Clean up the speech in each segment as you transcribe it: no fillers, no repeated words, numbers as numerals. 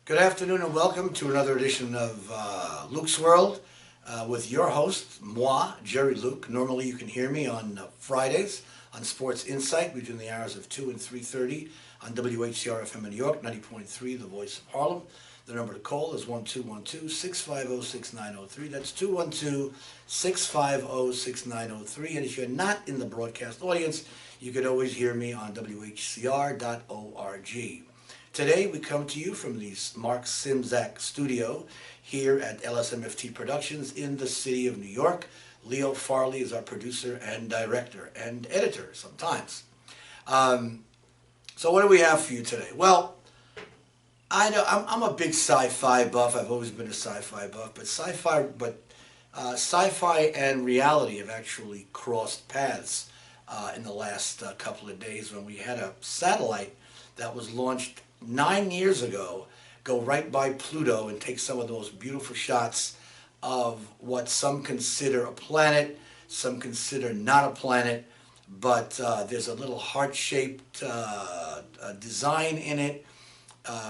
Good afternoon and welcome to another edition of Luke's World with your host, moi, Jerry Luke. Normally you can hear me on Fridays on Sports Insight between the hours of 2 and 3:30 on WHCR-FM in New York, 90.3, the voice of Harlem. The number to call is 1-212-650-6903. That's 212-650-6903. And if you're not in the broadcast audience, you can always hear me on WHCR.org. Today we come to you from the Mark Symczak studio here at LSMFT Productions in the city of New York. Leo Farley is our producer and director and editor sometimes. So what do we have for you today? Well, I'm a big sci-fi buff. I've always been a sci-fi buff, but sci-fi and reality have actually crossed paths in the last couple of days when we had a satellite that was launched 9 years ago go right by Pluto and take some of the most beautiful shots of what some consider a planet, some consider not a planet, but there's a little heart-shaped design in it.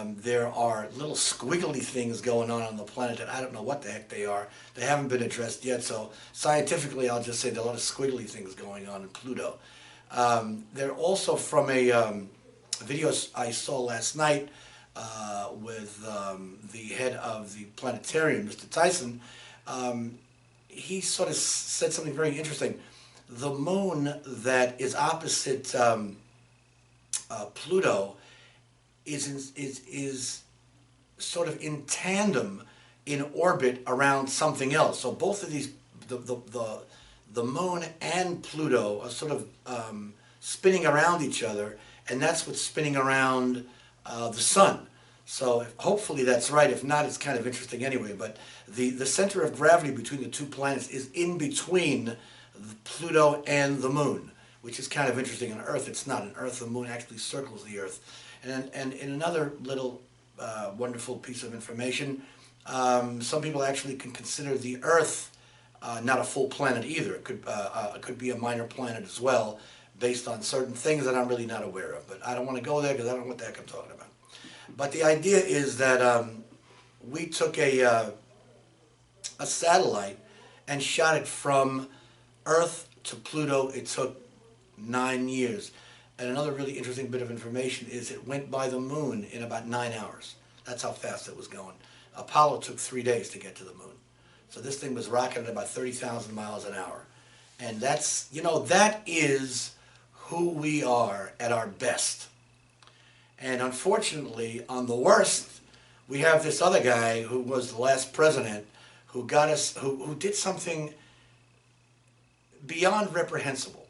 There are little squiggly things going on the planet that I don't know what the heck they are. They haven't been addressed yet, so scientifically I'll just say there are a lot of squiggly things going on in Pluto. They're also from a video I saw last night with the head of the planetarium, Mr. Tyson. He sort of said something very interesting. The moon that is opposite Pluto is sort of in tandem in orbit around something else. So both of these, the moon and Pluto are sort of spinning around each other, and that's what's spinning around the sun. So hopefully that's right. If not, it's kind of interesting anyway. But the center of gravity between the two planets is in between Pluto and the moon, which is kind of interesting. On Earth, it's not. On Earth, the moon actually circles the Earth. And in another little wonderful piece of information, some people actually can consider the Earth not a full planet either. It could be a minor planet as well, based on certain things that I'm really not aware of. But I don't want to go there because I don't know what the heck I'm talking about. But the idea is that we took a satellite and shot it from Earth to Pluto. It took 9 years. And another really interesting bit of information is it went by the moon in about 9 hours. That's how fast it was going. Apollo took 3 days to get to the moon. So this thing was rocketing at about 30,000 miles an hour. And that's, that is who we are at our best. And unfortunately, on the worst, we have this other guy who was the last president who got us, who did something beyond reprehensible.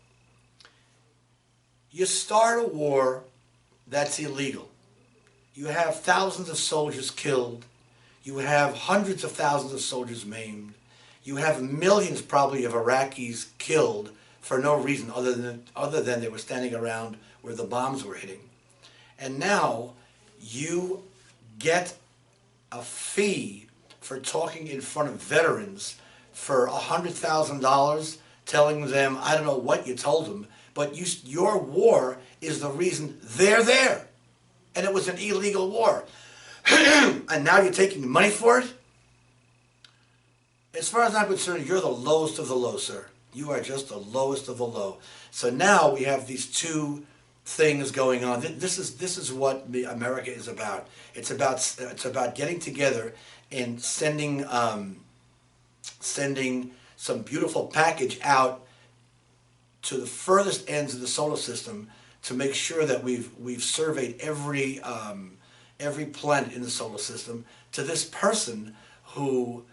You start a war that's illegal. You have thousands of soldiers killed. You have hundreds of thousands of soldiers maimed. You have millions probably of Iraqis killed for no reason other than they were standing around where the bombs were hitting. And now you get a fee for talking in front of veterans for $100,000, telling them, I don't know what you told them, but your war is the reason they're there. And it was an illegal war. And now you're taking money for it? As far as I'm concerned, you're the lowest of the low, sir. You are just the lowest of the low. So now we have these two things going on. This is what America is about. It's about getting together and sending some beautiful package out to the furthest ends of the solar system to make sure that we've surveyed every planet in the solar system to this person who,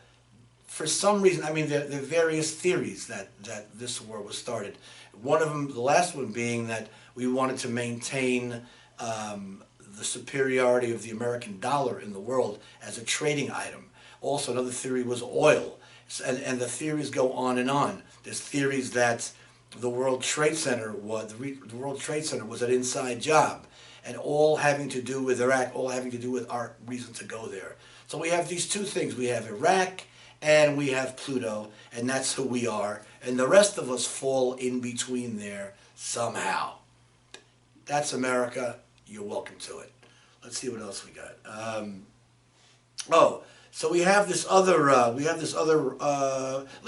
for some reason, there are various theories that this war was started. One of them, the last one being that we wanted to maintain the superiority of the American dollar in the world as a trading item. Also, another theory was oil. And the theories go on and on. There's theories that the World Trade Center was an inside job, and all having to do with Iraq, all having to do with our reason to go there. So we have these two things. We have Iraq and we have Pluto, and that's who we are. And the rest of us fall in between there somehow. That's America. You're welcome to it. Let's see what else we got. Oh, so we have this other, let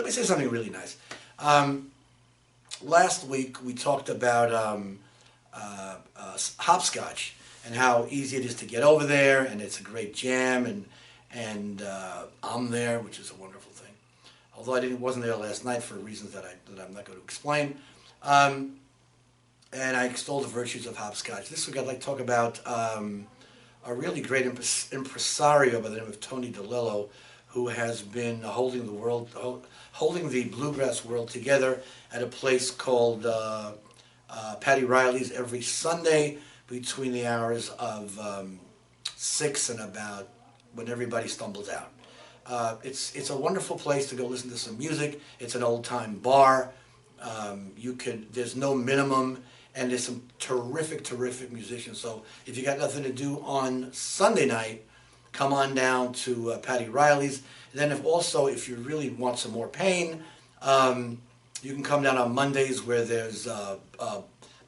me say something really nice. Last week we talked about hopscotch and how easy it is to get over there, and it's a great jam, and I'm there, which is a wonderful thing. Although wasn't there last night for reasons that I'm not going to explain. And I extol the virtues of hopscotch. This week I'd like to talk about a really great impresario by the name of Tony DeLillo, who has been holding the bluegrass world together at a place called Patty Riley's every Sunday between the hours of 6 and about when everybody stumbles out. It's a wonderful place to go listen to some music. It's an old-time bar. There's no minimum, and there's some terrific musicians. So if you got nothing to do on Sunday night, come on down to Patty Riley's. And then if you really want some more pain, you can come down on Mondays where there's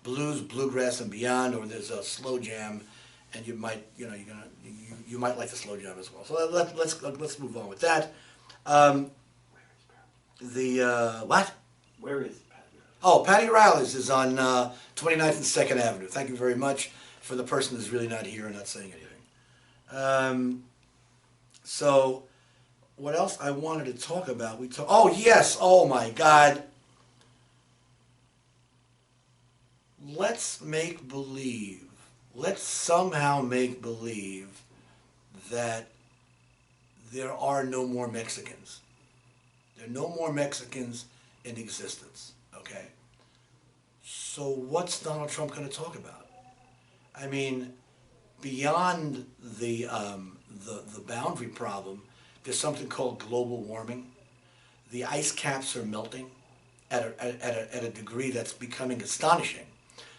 blues, bluegrass, and beyond, or there's a slow jam, and you might like the slow jam as well. So let's move on with that. What? Where is Patty? Oh, Patty Riley's is on 29th and 2nd Avenue. Thank you very much for the person who's really not here and not saying anything. So, what else I wanted to talk about? Oh, yes! Oh, my God! Let's somehow make believe that there are no more Mexicans. There are no more Mexicans in existence, okay? So what's Donald Trump going to talk about? I mean, beyond the boundary problem, there's something called global warming. The ice caps are melting at a degree that's becoming astonishing,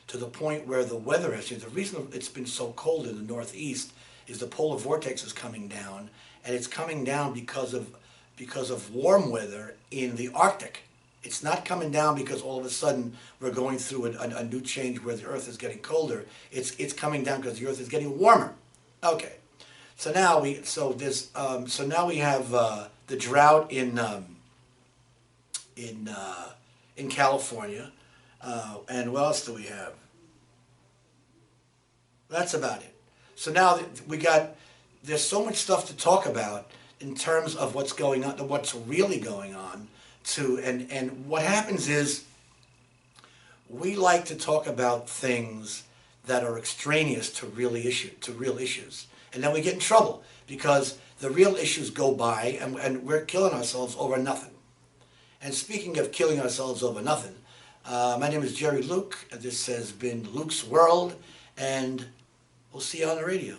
to the point where the weather has changed. The reason it's been so cold in the Northeast is the polar vortex is coming down, and it's coming down because of warm weather in the Arctic. It's not coming down because all of a sudden we're going through a new change where the Earth is getting colder. It's coming down because the Earth is getting warmer. Okay, so now we have the drought in California, and what else do we have? That's about it. So now there's so much stuff to talk about in terms of what's going on, what's really going on. And what happens is we like to talk about things that are extraneous to real issues, and then we get in trouble because the real issues go by, and we're killing ourselves over nothing. And speaking of killing ourselves over nothing, my name is Jerry Luke. This has been Luke's World, and we'll see you on the radio.